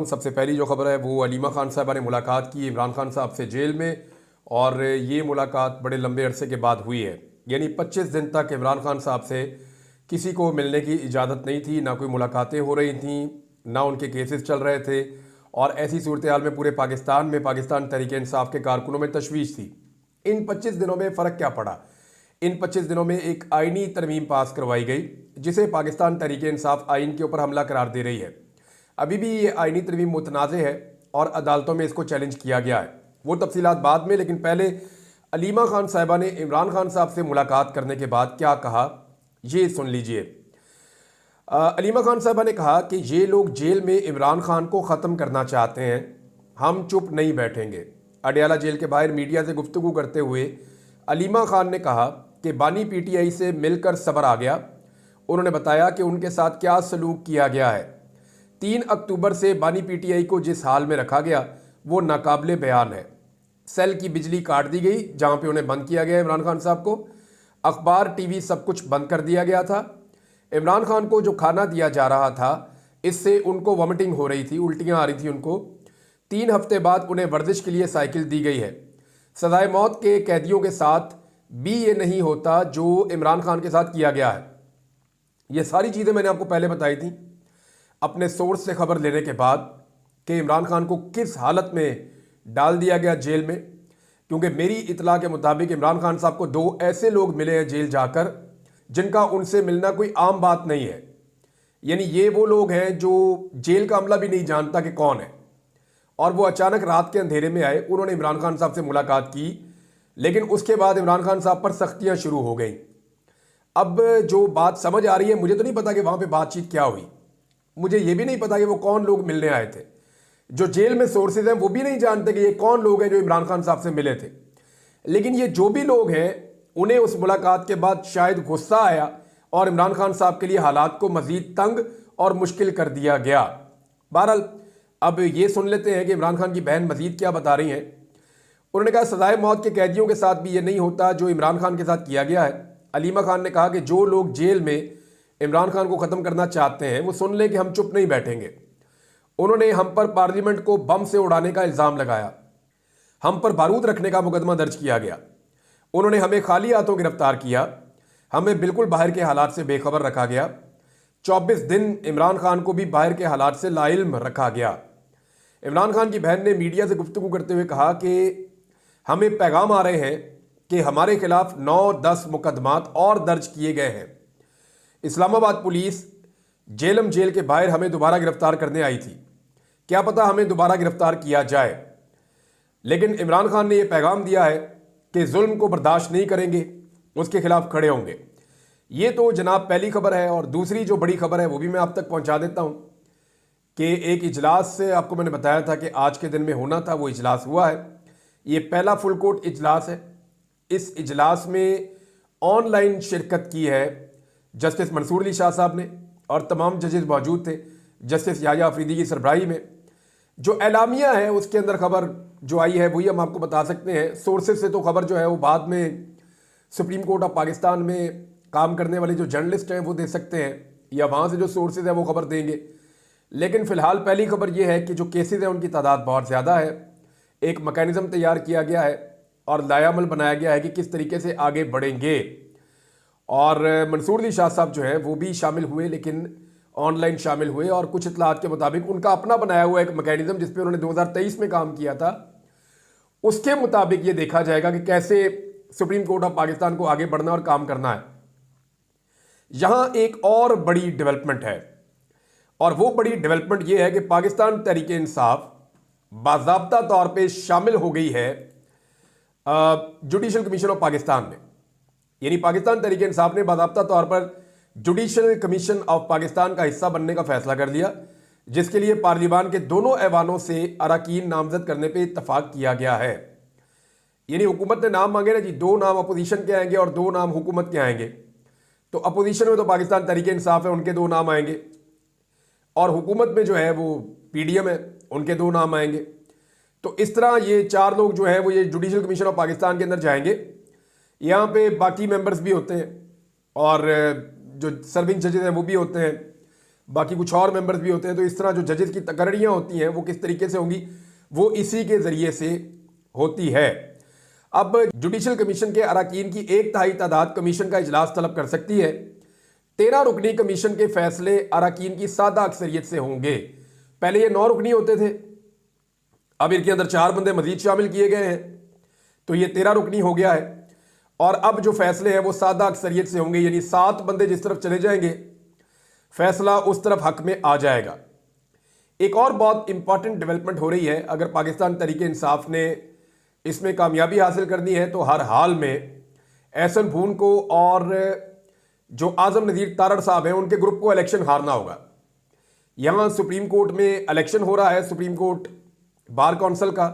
सबसे पहली जो खबर है वो अलीमा खान साहबा ने मुलाकात की इमरान खान साहब से जेल में। और ये मुलाकात बड़े लंबे अरसे के बाद हुई है। यानी 25 दिन तक इमरान खान साहब से किसी को मिलने की इजाज़त नहीं थी, ना कोई मुलाकातें हो रही थी, ना उनके केसेस चल रहे थे। और ऐसी सूरत हाल में पूरे पाकिस्तान में पाकिस्तान तहरीक इंसाफ के कारकुनों में तशवीश थी। इन 25 दिनों में फ़र्क क्या पड़ा? इन 25 दिनों में एक आइनी तरमीम पास करवाई गई जिसे पाकिस्तान तहरीक इंसाफ आइन के ऊपर हमला करार दे रही है। अभी भी ये आइनी तरमीम मुतनाज़ है और अदालतों में इसको चैलेंज किया गया है। वो तफसीलात बाद में, लेकिन पहले अलीमा खान साहिबा ने इमरान खान साहब से मुलाकात करने के बाद क्या कहा, ये सुन लीजिए। अलीमा खान साहिबा ने कहा कि ये लोग जेल में इमरान खान को ख़त्म करना चाहते हैं, हम चुप नहीं बैठेंगे। अडयाला जेल के बाहर मीडिया से गुफ्तगू करते हुए अलीमा खान ने कहा कि बानी पीटीआई से मिलकर सब्र आ गया। उन्होंने बताया कि उनके साथ क्या सलूक किया गया है। 3 अक्टूबर से बानी पीटीआई को जिस हाल में रखा गया वो नाकाबिले बयान है। सेल की बिजली काट दी गई जहां पे उन्हें बंद किया गया इमरान खान साहब को। अखबार टीवी सब कुछ बंद कर दिया गया था। इमरान खान को जो खाना दिया जा रहा था इससे उनको वॉमिटिंग हो रही थी, उल्टियां आ रही थी उनको। 3 हफ्ते बाद उन्हें वर्जिश के लिए साइकिल दी गई है। सजाए मौत के कैदियों के साथ भी ये नहीं होता जो इमरान खान के साथ किया गया है। ये सारी चीज़ें मैंने आपको पहले बताई थी अपने सोर्स से खबर लेने के बाद कि इमरान खान को किस हालत में डाल दिया गया जेल में। क्योंकि मेरी इतला के मुताबिक इमरान खान साहब को 2 ऐसे लोग मिले हैं जेल जाकर जिनका उनसे मिलना कोई आम बात नहीं है। यानी ये वो लोग हैं जो जेल का अमला भी नहीं जानता कि कौन है, और वो अचानक रात के अंधेरे में आए, उन्होंने इमरान खान साहब से मुलाकात की। लेकिन उसके बाद इमरान खान साहब पर सख्तियाँ शुरू हो गई। अब जो बात समझ आ रही है, मुझे तो नहीं पता कि वहाँ पर बातचीत क्या हुई, मुझे ये भी नहीं पता कि वो कौन लोग मिलने आए थे। जो जेल में सोर्सेज हैं वो भी नहीं जानते कि ये कौन लोग हैं जो इमरान खान साहब से मिले थे। लेकिन ये जो भी लोग हैं उन्हें उस मुलाकात के बाद शायद गुस्सा आया और इमरान खान साहब के लिए हालात को मजीद तंग और मुश्किल कर दिया गया। बहरहाल अब ये सुन लेते हैं कि इमरान खान की बहन मजीद क्या बता रही हैं। उन्होंने कहा सजाए मौत के कैदियों के साथ भी ये नहीं होता जो इमरान खान के साथ किया गया है। अलीमा खान ने कहा कि जो लोग जेल में इमरान खान को ख़त्म करना चाहते हैं वो सुन लें कि हम चुप नहीं बैठेंगे। उन्होंने हम पर पार्लियामेंट को बम से उड़ाने का इल्ज़ाम लगाया, हम पर बारूद रखने का मुकदमा दर्ज किया गया। उन्होंने हमें खाली हाथों गिरफ्तार किया, हमें बिल्कुल बाहर के हालात से बेखबर रखा गया। 24 दिन इमरान खान को भी बाहर के हालात से लाइल्म रखा गया। इमरान खान की बहन ने मीडिया से गुफ्तगू करते हुए कहा कि हमें पैगाम आ रहे हैं कि हमारे खिलाफ 9-10 मुकदमात और दर्ज किए गए हैं। इस्लामाबाद पुलिस जेलम जेल के बाहर हमें दोबारा गिरफ्तार करने आई थी, क्या पता हमें दोबारा गिरफ्तार किया जाए। लेकिन इमरान खान ने यह पैगाम दिया है कि जुल्म को बर्दाश्त नहीं करेंगे, उसके खिलाफ खड़े होंगे। ये तो जनाब पहली खबर है। और दूसरी जो बड़ी खबर है वो भी मैं आप तक पहुंचा देता हूं कि एक इजलास से आपको मैंने बताया था कि आज के दिन में होना था, वो इजलास हुआ है। ये पहला फुल कोर्ट इजलास है। इस इजलास में ऑनलाइन शिरकत की है जस्टिस मंसूर अली शाह साहब ने और तमाम जजेस मौजूद थे जस्टिस याया अफरीदी की सरबराही में। जो एलामिया है उसके अंदर खबर जो आई है वही हम आपको बता सकते हैं। सोर्सेज से तो खबर जो है वो बाद में सुप्रीम कोर्ट ऑफ पाकिस्तान में काम करने वाले जो जर्नलिस्ट हैं वो दे सकते हैं, या वहाँ से जो सोर्सेज हैं वो खबर देंगे। लेकिन फ़िलहाल पहली खबर ये है कि जो केसेज हैं उनकी तादाद बहुत ज़्यादा है। एक मैकेनिज़्म तैयार किया गया है और लायामल बनाया गया है कि किस तरीके से आगे बढ़ेंगे। और मंसूर अली शाह साहब जो है वो भी शामिल हुए, लेकिन ऑनलाइन शामिल हुए। और कुछ इतलात के मुताबिक उनका अपना बनाया हुआ एक मैकेनिज़्म जिस पे उन्होंने 2023 में काम किया था, उसके मुताबिक ये देखा जाएगा कि कैसे सुप्रीम कोर्ट ऑफ पाकिस्तान को आगे बढ़ना और काम करना है। यहां एक और बड़ी डेवलपमेंट है, और वो बड़ी डेवलपमेंट ये है कि पाकिस्तान तहरीक इंसाफ बाज़ाब्ता तौर पर शामिल हो गई है जुडिशल कमीशन ऑफ पाकिस्तान में। यानी पाकिस्तान तहरीक इंसाफ ने बाज़ाब्ता तौर पर जुडिशल कमीशन ऑफ पाकिस्तान का हिस्सा बनने का फैसला कर लिया, जिसके लिए पार्लियामान के दोनों ऐवानों से अरकान नामजद करने पे इत्तफाक किया गया है। यानी हुकूमत ने नाम मांगे ना जी, 2 नाम अपोजिशन के आएंगे और 2 नाम हुकूमत के आएंगे। तो अपोजिशन में तो पाकिस्तान तहरीक इंसाफ है, उनके 2 नाम आएंगे, और हुकूमत में जो है वो PDM है, उनके 2 नाम आएंगे। तो इस तरह ये 4 लोग जो है वो ये जुडिशल कमीशन ऑफ पाकिस्तान के अंदर जाएंगे। यहाँ पे बाकी मेंबर्स भी होते हैं और जो सर्विंग जजेस हैं वो भी होते हैं। बाकी कुछ और मेंबर्स भी होते हैं। तो इस तरह जो जजेस की तकर्रियाँ होती हैं वो किस तरीके से होंगी, वो इसी के ज़रिए से होती है। अब जुडिशल कमीशन के अरकान की 1/3 तादाद कमीशन का इजलास तलब कर सकती है। 13 रुकनी कमीशन के फैसले अरकान की सादा अक्सरियत से होंगे। पहले ये 9 रुकनी होते थे, अब इनके अंदर 4 बंदे मजीद शामिल किए गए हैं, तो ये 13 रुकनी हो गया है। और अब जो फैसले हैं वो सादा अक्सरियत से होंगे, यानी 7 बंदे जिस तरफ चले जाएंगे फैसला उस तरफ हक में आ जाएगा। एक और बहुत इंपॉर्टेंट डेवलपमेंट हो रही है, अगर पाकिस्तान तहरीक इंसाफ ने इसमें कामयाबी हासिल करनी है तो हर हाल में एहसन भून को और जो आजम नज़ीर तारड़ साहब हैं उनके ग्रुप को इलेक्शन हारना होगा। यहाँ सुप्रीम कोर्ट में इलेक्शन हो रहा है, सुप्रीम कोर्ट बार काउंसिल का,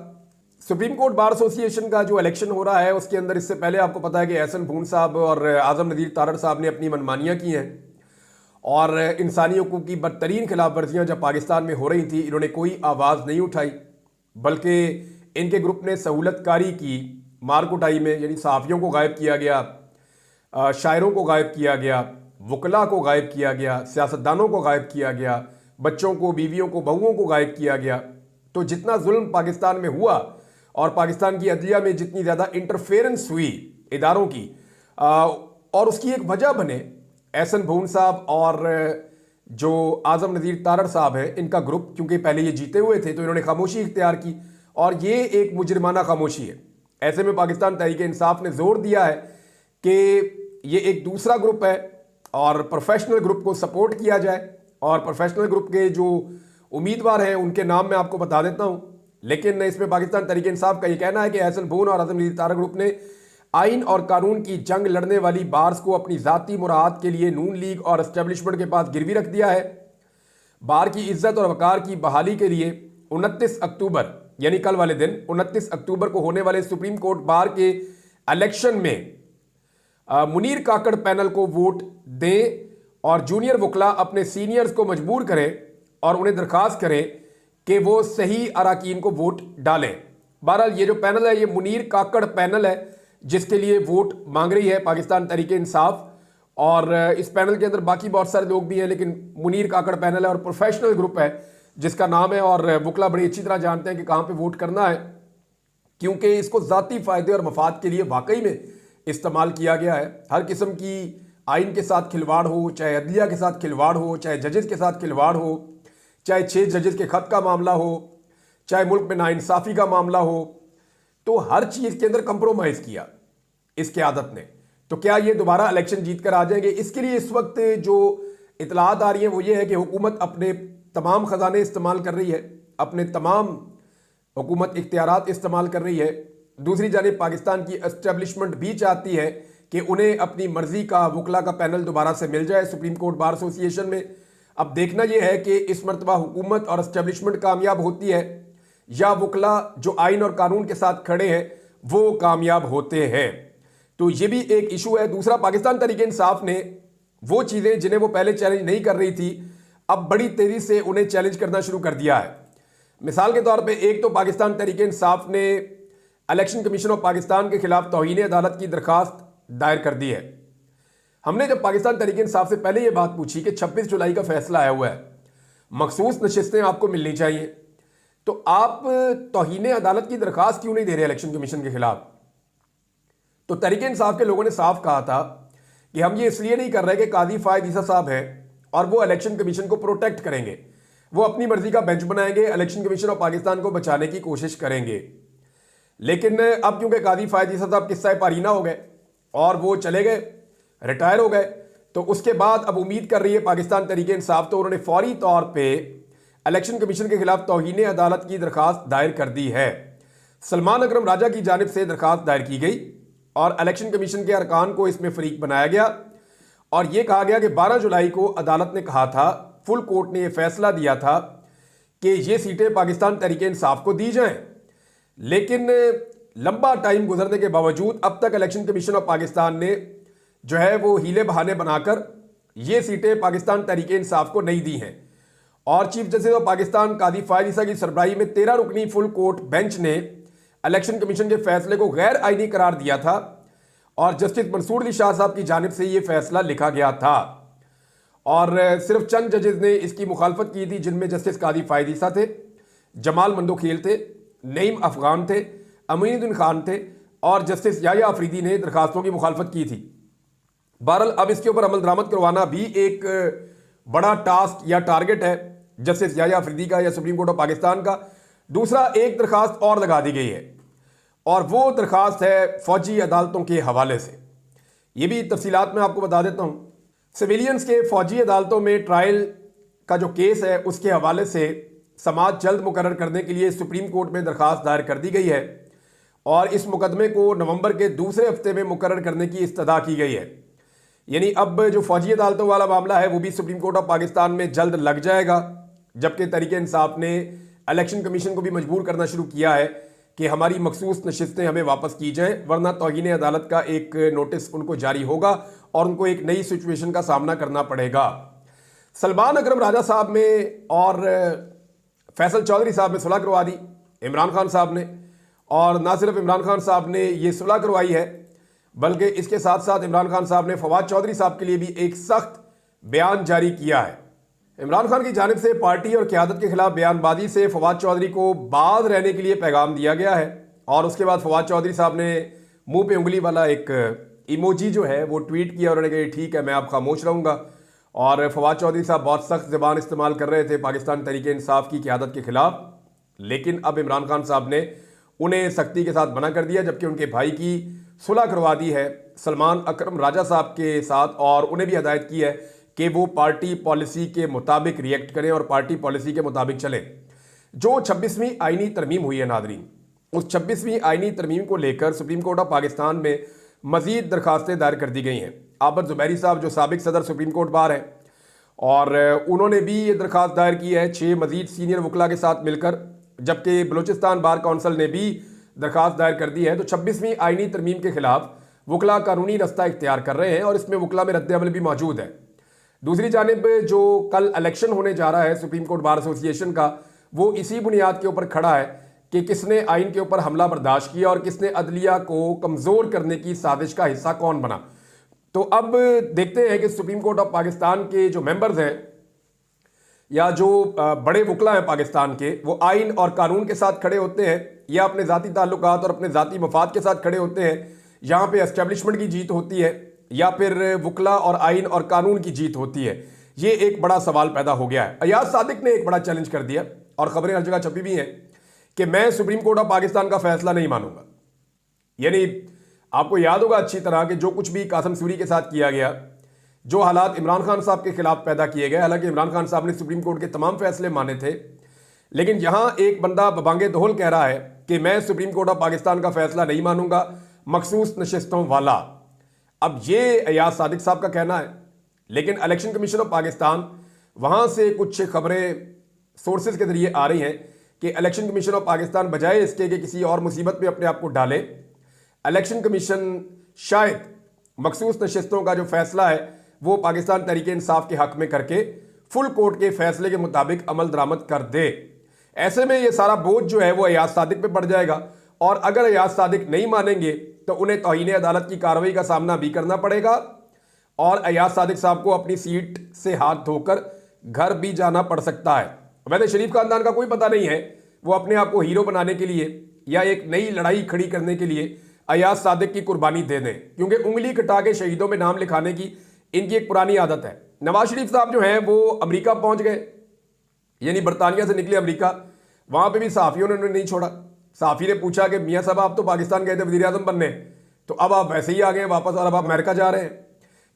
सुप्रीम कोर्ट बार एसोसिएशन का जो इलेक्शन हो रहा है उसके अंदर इससे पहले आपको पता है कि एहसन भून साहब और आजम नज़ीर तारड़ साहब ने अपनी मनमानियाँ की हैं और इंसानी हकूक़ की बदतरीन खिलाफ वर्जियाँ जब पाकिस्तान में हो रही थी इन्होंने कोई आवाज़ नहीं उठाई, बल्कि इनके ग्रुप ने सहूलतकारी की मार कुटाई में, यानी सहाफ़ियों को गायब किया गया, शायरों को गायब किया गया, वकला को गायब किया गया, सियासतदानों को गायब किया गया, बच्चों को, बीवियों को, बहुओं को गायब किया गया। तो जितना जुल्म पाकिस्तान में हुआ और पाकिस्तान की अदलिया में जितनी ज़्यादा इंटरफेरेंस हुई इदारों की, और उसकी एक वजह बने एहसन भून साहब और जो आजम नज़ीर तारड़ साहब हैं इनका ग्रुप, क्योंकि पहले ये जीते हुए थे तो इन्होंने खामोशी इख्तियार की और ये एक मुजरिमाना खामोशी है। ऐसे में पाकिस्तान तहरीक इंसाफ ने जोर दिया है कि ये एक दूसरा ग्रुप है और प्रोफेशनल ग्रुप को सपोर्ट किया जाए, और प्रोफेशनल ग्रुप के जो उम्मीदवार हैं उनके नाम मैं आपको बता देता हूँ। लेकिन इसमें पाकिस्तान तहरीक इंसाफ का ये कहना है कि एहसन भून और आजम नज़ीर तारड़ ग्रुप ने आइन और कानून की जंग लड़ने वाली बार्स को अपनी ज़ाती मुराद के लिए नून लीग और एस्टेब्लिशमेंट के पास गिरवी रख दिया है। बार की इज्जत और वकार की बहाली के लिए 29 अक्टूबर यानी कल वाले दिन 29 अक्टूबर को होने वाले सुप्रीम कोर्ट बार के इलेक्शन में मुनीर काकड़ पैनल को वोट दें और जूनियर वकला अपने सीनियर्स को मजबूर करें और उन्हें दरखास्त करें कि वो सही अरकान को वोट डालें। बहरहाल ये जो पैनल है ये मुनीर काकड़ पैनल है जिसके लिए वोट मांग रही है पाकिस्तान तहरीक इंसाफ, और इस पैनल के अंदर बाकी बहुत सारे लोग भी हैं, लेकिन मुनीर काकड़ पैनल है और प्रोफेशनल ग्रुप है जिसका नाम है, और वकला बड़ी अच्छी तरह जानते हैं कि कहाँ पे वोट करना है, क्योंकि इसको ज़ाती फ़ायदे और मफाद के लिए वाकई में इस्तेमाल किया गया है। हर किस्म की आइन के साथ खिलवाड़ हो, चाहे अदलिया के साथ खिलवाड़ हो, चाहे जजेस के साथ खिलवाड़ हो, चाहे 6 जजेस के ख़त का मामला हो, चाहे मुल्क में नाइंसाफ़ी का मामला हो, तो हर चीज़ के अंदर कंप्रोमाइज़ किया इस क़यादत ने। तो क्या ये दोबारा इलेक्शन जीत कर आ जाएंगे? इसके लिए इस वक्त जो इतलात आ रही हैं वो ये है कि हुकूमत अपने तमाम ख़जाने इस्तेमाल कर रही है, अपने तमाम हुकूमत इख्तियारात इस्तेमाल कर रही है। दूसरी जानिब पाकिस्तान की एस्टेब्लिशमेंट भी चाहती है कि उन्हें अपनी मर्जी का वकला का पैनल दोबारा से मिल जाए सुप्रीम कोर्ट बार एसोसिएशन में। अब देखना यह है कि इस मरतबा हुकूमत और एस्टेब्लिशमेंट कामयाब होती है या वकला जो आइन और कानून के साथ खड़े हैं वो कामयाब होते हैं। तो ये भी एक इशू है। दूसरा, पाकिस्तान तहरीक इंसाफ ने वो चीज़ें जिन्हें वो पहले चैलेंज नहीं कर रही थी अब बड़ी तेज़ी से उन्हें चैलेंज करना शुरू कर दिया है। मिसाल के तौर पे एक तो पाकिस्तान तहरीक इंसाफ ने इलेक्शन कमीशन ऑफ पाकिस्तान के खिलाफ तौहीन अदालत की दरखास्त दायर कर दी है। हमने जब पाकिस्तान तहरीक इंसाफ से पहले ये बात पूछी कि 26 जुलाई का फैसला आया हुआ है, मखसूस नशिस्तें आपको मिलनी चाहिए, तो आप तौहीन अदालत की दरखास्त क्यों नहीं दे रहे इलेक्शन कमीशन के खिलाफ? तो तहरीक इंसाफ के लोगों ने साफ कहा था कि हम ये इसलिए नहीं कर रहे कि काजी फायद ईसा साहब हैं और वो इलेक्शन कमीशन को प्रोटेक्ट करेंगे, वो अपनी मर्जी का बेंच बनाएंगे, इलेक्शन कमीशन ऑफ पाकिस्तान को बचाने की कोशिश करेंगे। लेकिन अब क्योंकि काजी फायद ईसा साहब किस्सा पारीना हो गए और वो चले गए, रिटायर हो गए, तो उसके बाद अब उम्मीद कर रही है पाकिस्तान तहरीक इंसाफ, तो उन्होंने फौरी तौर पर इलेक्शन कमीशन के खिलाफ तौहीन अदालत की दरखास्त दायर कर दी है। सलमान अकरम राजा की जानिब से दरखास्त दायर की गई और इलेक्शन कमीशन के अरकान को इसमें फरीक बनाया गया और यह कहा गया कि 12 जुलाई को अदालत ने कहा था, फुल कोर्ट ने यह फैसला दिया था कि ये सीटें पाकिस्तान तहरीक इंसाफ को दी जाएं। लेकिन लंबा टाइम गुजरने के बावजूद अब तक इलेक्शन कमीशन ऑफ पाकिस्तान ने जो है वो हीले बहाने बनाकर ये सीटें पाकिस्तान तहरीक इंसाफ को नहीं दी हैं। और चीफ जस्टिस ऑफ पाकिस्तान काजी फायद ईसा की सरबराही में 13 रुकनी फुल कोर्ट बेंच ने इलेक्शन कमीशन के फैसले को गैर आईनी करार दिया था और जस्टिस मंसूर अली शाह साहब की जानिब से यह फैसला लिखा गया था। और सिर्फ चंद जजेस ने इसकी मुखालफत की थी, जिनमें जस्टिस कादी फायद ईसा थे, जमाल मंदोखेल थे, नईम अफगान थे, अमीनुद्दीन खान थे और जस्टिस याया अफरीदी ने दरखास्तों की मुखालफत की थी। बहरहाल अब इसके ऊपर अमल दरामद करवाना भी एक बड़ा टास्क या टारगेट है जस्टिस याया अफरीदी का या सुप्रीम कोर्ट ऑफ पाकिस्तान का। दूसरा, एक दरखास्त और लगा दी गई है और वो दरखास्त है फौजी अदालतों के हवाले से। ये भी तफसीलात मैं आपको बता देता हूँ। सिविलियंस के फौजी अदालतों में ट्रायल का जो केस है उसके हवाले से समाअत जल्द मुकर्रर करने के लिए सुप्रीम कोर्ट में दरखास्त दायर कर दी गई है और इस मुकदमे को नवंबर के दूसरे हफ्ते में मुकर्रर करने की इस्तदा की गई है। यानी अब जो फौजी अदालतों वाला मामला है वो भी सुप्रीम कोर्ट ऑफ पाकिस्तान में जल्द लग जाएगा, जबकि तहरीक इंसाफ ने इलेक्शन कमीशन को भी मजबूर करना शुरू किया है कि हमारी मखसूस नशिस्तें हमें वापस की जाएं, वरना तौहीन अदालत का एक नोटिस उनको जारी होगा और उनको एक नई सिचुएशन का सामना करना पड़ेगा। सलमान अकरम राजा साहब में और फैसल चौधरी साहब ने सुलह करवा दी इमरान खान साहब ने, और ना सिर्फ इमरान खान साहब ने ये सुलह करवाई है बल्कि इसके साथ साथ इमरान खान साहब ने फवाद चौधरी साहब के लिए भी एक सख्त बयान जारी किया है। इमरान खान की जानिब से पार्टी और क़यादत के खिलाफ बयानबाजी से फवाद चौधरी को बाज रहने के लिए पैगाम दिया गया है और उसके बाद फवाद चौधरी साहब ने मुंह पे उंगली वाला एक इमोजी जो है वो ट्वीट किया और उन्होंने कहा ठीक है मैं आप खामोश रहूँगा। और फवाद चौधरी साहब बहुत सख्त ज़बान इस्तेमाल कर रहे थे पाकिस्तान तहरीक इंसाफ की क़यादत के खिलाफ, लेकिन अब इमरान खान साहब ने उन्हें सख्ती के साथ मना कर दिया, जबकि उनके भाई की सुलह करवा दी है सलमान अकरम राजा साहब के साथ और उन्हें भी हदायत की है कि वो पार्टी पॉलिसी के मुताबिक रिएक्ट करें और पार्टी पॉलिसी के मुताबिक चलें। जो 26वीं आईनी तरमीम हुई है नादरीन, उस 26वीं आईनी तरमीम को लेकर सुप्रीम कोर्ट ऑफ पाकिस्तान में मजीद दरखास्तें दायर कर दी गई हैं। आबद ज़ुबैरी साहब जो साबिक सदर सुप्रीम कोर्ट बार हैं और उन्होंने भी ये दरखास्त दायर की है 6 मजीद सीनियर वकला के साथ मिलकर, जबकि बलूचिस्तान बार काउंसिल ने भी दरखास्त दायर कर दी है। तो 26वीं आईनी तरमीम के खिलाफ वकला कानूनी रास्ता इख्तियार कर रहे हैं और इसमें वकला में रद्द-ए-अमल भी मौजूद है। दूसरी जानिब जो कल इलेक्शन होने जा रहा है सुप्रीम कोर्ट बार एसोसिएशन का, वो इसी बुनियाद के ऊपर खड़ा है कि किसने आइन के ऊपर हमला बर्दाश्त किया और किसने अदलिया को कमज़ोर करने की साजिश का हिस्सा कौन बना। तो अब देखते हैं कि सुप्रीम कोर्ट ऑफ पाकिस्तान के जो मेंबर्स हैं या जो बड़े वकला हैं पाकिस्तान के, वो आइन और कानून के साथ खड़े होते हैं या अपने ज़ाती ताल्लुकात और अपने ज़ाती मफाद के साथ खड़े होते हैं। यहाँ पे एस्टेब्लिशमेंट की जीत होती है या फिर वकला और आइन और कानून की जीत होती है। ये एक बड़ा सवाल पैदा हो गया है। अयाज सादिक ने एक बड़ा चैलेंज कर दिया और खबरें हर जगह छपी भी हैं कि मैं सुप्रीम कोर्ट ऑफ पाकिस्तान का फैसला नहीं मानूंगा। यानी आपको याद होगा अच्छी तरह कि जो कुछ भी कासिम सूरी के साथ किया गया, जो हालात इमरान खान साहब के खिलाफ पैदा किए गए, हालांकि इमरान खान साहब ने सुप्रीम कोर्ट के तमाम फैसले माने थे, लेकिन यहां एक बंदा बबांगे दोहल कह रहा है कि मैं सुप्रीम कोर्ट ऑफ पाकिस्तान का फैसला नहीं मानूंगा, मखसूस नशिस्तों वाला। अब ये अयाज सादिक साहब का कहना है, लेकिन इलेक्शन कमीशन ऑफ पाकिस्तान वहां से कुछ खबरें सोर्सेज के जरिए आ रही हैं कि इलेक्शन कमीशन ऑफ पाकिस्तान बजाय इसके कि किसी और मुसीबत में अपने आप को डाले, इलेक्शन कमीशन शायद मखसूस नशिस्तों का जो फैसला है वो पाकिस्तान तहरीक इंसाफ के हक में करके फुल कोर्ट के फैसले के मुताबिक अमल दरामद कर दे। ऐसे में ये सारा बोझ जो है वो अयाज सादिक पे पड़ जाएगा और अगर अयाज सादिक नहीं मानेंगे तो उन्हें तौहीन अदालत की कार्रवाई का सामना भी करना पड़ेगा और अयाज सादिक साहब को अपनी सीट से हाथ धोकर घर भी जाना पड़ सकता है। वैसे शरीफ खानदान का कोई पता नहीं है, वो अपने आप को हीरो बनाने के लिए या एक नई लड़ाई खड़ी करने के लिए अयाज सादिक की कुर्बानी दे दें, क्योंकि उंगली कटा के शहीदों में नाम लिखाने की इनकी एक पुरानी आदत है। नवाज शरीफ साहब जो हैं वो अमेरिका पहुंच गए, यानी बरतानिया से निकले अमेरिका, वहां पे भी सहाफ़ियों ने उन्हें नहीं छोड़ा। सहाफ़ी ने पूछा कि मियाँ साहब आप तो पाकिस्तान गए थे वज़ीर आज़म बनने, तो अब आप वैसे ही आ गए वापस और अब आप अमेरिका जा रहे हैं।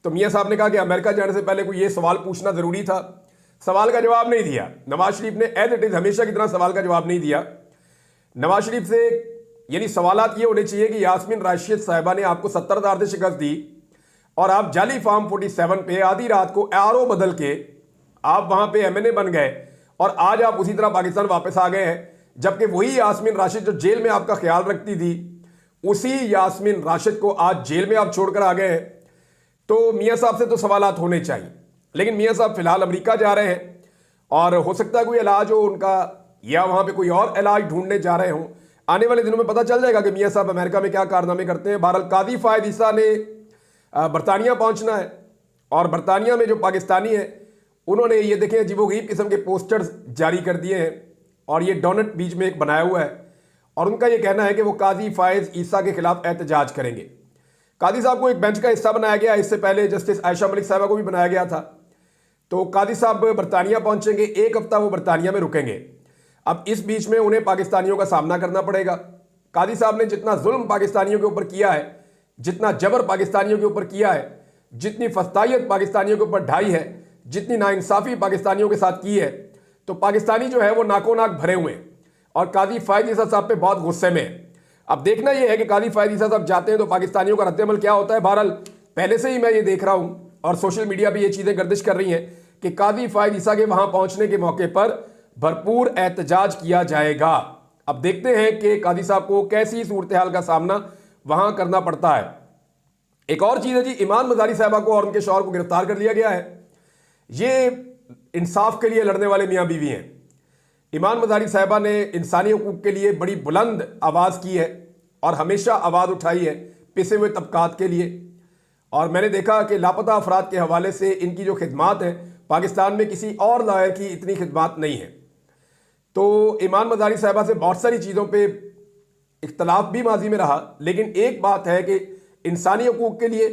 तो मियाँ साहब ने कहा कि अमेरिका जाने से पहले कोई ये सवाल पूछना ज़रूरी था। सवाल का जवाब नहीं दिया नवाज शरीफ ने, एज इट इज़ हमेशा की तरह सवाल का जवाब नहीं दिया नवाज शरीफ से। यानी सवालात ये होने चाहिए कि यास्मीन राशिद साहिबा ने आपको 70,000 से शिकस्त दी और आप जाली फार्म 47 पे आधी रात को आरओ बदल के आप वहां पे एमएनए बन गए और आज आप उसी तरह पाकिस्तान वापस आ गए हैं, जबकि वही यास्मीन राशिद जो जेल में आपका ख्याल रखती थी, उसी यास्मीन राशिद को आज जेल में आप छोड़कर आ गए हैं। तो मियाँ साहब से तो सवालात होने चाहिए, लेकिन मियाँ साहब फिलहाल अमेरिका जा रहे हैं और हो सकता है कोई इलाज हो उनका या वहां पे कोई और इलाज ढूंढने जा रहे हों। आने वाले दिनों में पता चल जाएगा कि मियाँ साहब अमेरिका में क्या कारनामे करते हैं। बहरहाल कादी फायद ईसा ने बरतानिया पहुंचना है और बरतानिया में जो पाकिस्तानी है उन्होंने ये देखें अजीबोगरीब किस्म के पोस्टर्स जारी कर दिए हैं और ये डोनट बीच में एक बनाया हुआ है और उनका ये कहना है कि वो काजी फायज ईसा के खिलाफ एहतजाज करेंगे। काजी साहब को एक बेंच का हिस्सा बनाया गया, इससे पहले जस्टिस आयशा मलिक साहबा को भी बनाया गया था। तो काजी साहब बरतानिया पहुंचेंगे, एक हफ्ता वो बरतानिया में रुकेंगे। अब इस बीच में उन्हें पाकिस्तानियों का सामना करना पड़ेगा। काजी साहब ने जितना जुल्म पाकिस्तानियों के ऊपर किया है, जितना जबर पाकिस्तानियों के ऊपर किया है, जितनी फस्तायत पाकिस्तानियों के ऊपर ढाई है, जितनी नाइंसाफ़ी पाकिस्तानियों के साथ की है, तो पाकिस्तानी जो है वो नाको नाक भरे हुए हैं और काजी फायज ईसा साहब पे बहुत गुस्से में है। अब देखना यह है कि काजी फायज ईसा साहब जाते हैं तो पाकिस्तानियों का रद्द अमल क्या होता है। बहरहाल पहले से ही मैं ये देख रहा हूँ और सोशल मीडिया पर ये चीज़ें गर्दिश कर रही हैं कि काजी फायज ईसा के वहाँ पहुँचने के मौके पर भरपूर एहतजाज किया जाएगा। अब देखते हैं कि काजी साहब को कैसी सूरत हाल का सामना वहाँ करना पड़ता है। एक और चीज़ है जी, ईमान मज़ारी साहबा को और उनके शौहर को गिरफ्तार कर लिया गया है। ये इंसाफ के लिए लड़ने वाले मियाँ बीवी हैं। ईमान मज़ारी साहबा ने इंसानी हकूक़ के लिए बड़ी बुलंद आवाज़ की है और हमेशा आवाज़ उठाई है पिसे हुए तबकात के लिए। और मैंने देखा कि लापता अफराद के हवाले से इनकी जो खिदमात हैं, पाकिस्तान में किसी और लॉयर की इतनी खिदमात नहीं है। तो ईमान मज़ारी साहबा से बहुत सारी चीज़ों पे इख्तलाफ भी माजी में रहा, लेकिन एक बात है कि इंसानी हकूक़ के लिए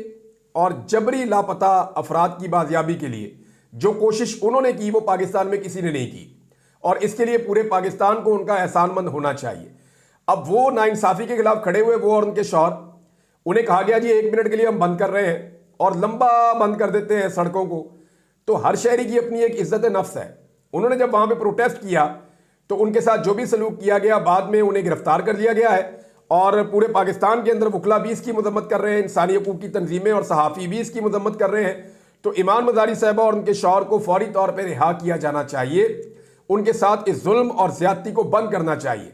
और जबरी लापता अफराद की बाजियाबी के लिए जो कोशिश उन्होंने की वो पाकिस्तान में किसी ने नहीं की और इसके लिए पूरे पाकिस्तान को उनका एहसानमंद होना चाहिए। अब वो नाइंसाफ़ी के खिलाफ खड़े हुए, वो और उनके शौहर, उन्हें कहा गया जी 1 मिनट के लिए हम बंद कर रहे हैं और लंबा बंद कर देते हैं सड़कों को। तो हर शहरी की अपनी एक इज्जत नफ्स है। उन्होंने जब वहाँ पे प्रोटेस्ट किया तो उनके साथ जो भी सलूक किया गया, बाद में उन्हें गिरफ्तार कर लिया गया है और पूरे पाकिस्तान के अंदर वकला भी इसकी मजम्मत कर रहे हैं, इंसानी हकूक़ की तंजीमें और सहाफ़ी भी इसकी मजम्मत कर रहे हैं। तो ईमान मज़ारी साहबा और उनके शौहर को फौरी तौर पर रिहा किया जाना चाहिए। उनके साथ इस जुल्म और ज़्यादती को बंद करना चाहिए।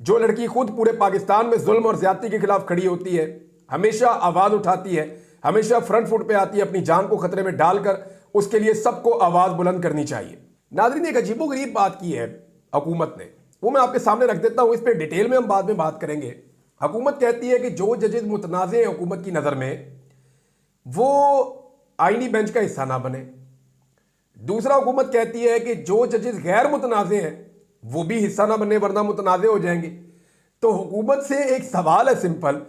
जो लड़की खुद पूरे पाकिस्तान में जुल्म और ज़्यादती के खिलाफ खड़ी होती है, हमेशा आवाज़ उठाती है, हमेशा फ्रंट फुट पे आती है, अपनी जान को खतरे में डालकर, उसके लिए सबको आवाज़ बुलंद करनी चाहिए। नाज़रीन, एक अजीबोगरीब बात की है हुकूमत ने, वो मैं आपके सामने रख देता हूँ। इस पर डिटेल में हम बाद में बात करेंगे। हुकूमत कहती है कि जो जजेस मुतनाज़ हैं हुकूमत की नज़र में, वो आईनी बेंच का हिस्सा ना बने। दूसरा, हुकूमत कहती है कि जो जजेस गैर मुतनाज़ हैं वो भी हिस्सा ना बने वरना मुतनाज़ हो जाएंगे। तो हुकूमत से एक सवाल है सिंपल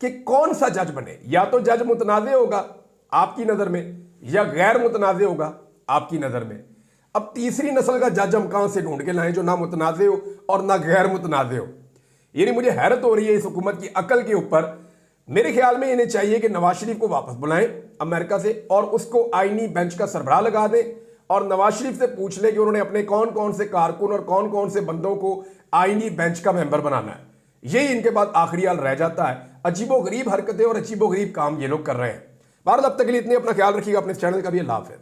कि कौन सा जज बने। या तो जज मुतनाज़ होगा आपकी नज़र में या गैर मुतनाज़ होगा आपकी नज़र में। अब तीसरी नस्ल का जज हम कहाँ से ढूंढ के लाएं जो ना मुतनाज़ हो और ना गैर मुतनाज़ हो। यानी मुझे हैरत हो रही है इस हुकूमत की अकल के ऊपर। मेरे ख्याल में इन्हें चाहिए कि नवाज शरीफ को वापस बुलाएं अमेरिका से और उसको आईनी बेंच का सरबराह लगा दें और नवाज शरीफ से पूछ लें कि उन्होंने अपने कौन कौन से कारकुन और कौन कौन से बंदों को आईनी बेंच का मेंबर बनाना है। यही इनके पास आखिरी हाल रह जाता है। अजीबोगरीब हरकतें और अजीबोगरीब काम ये लोग कर रहे हैं। भारत अब तक के लिए इतने, अपना ख्याल रखिएगा, अपने चैनल का भी अल्लाह हाफ़िज़।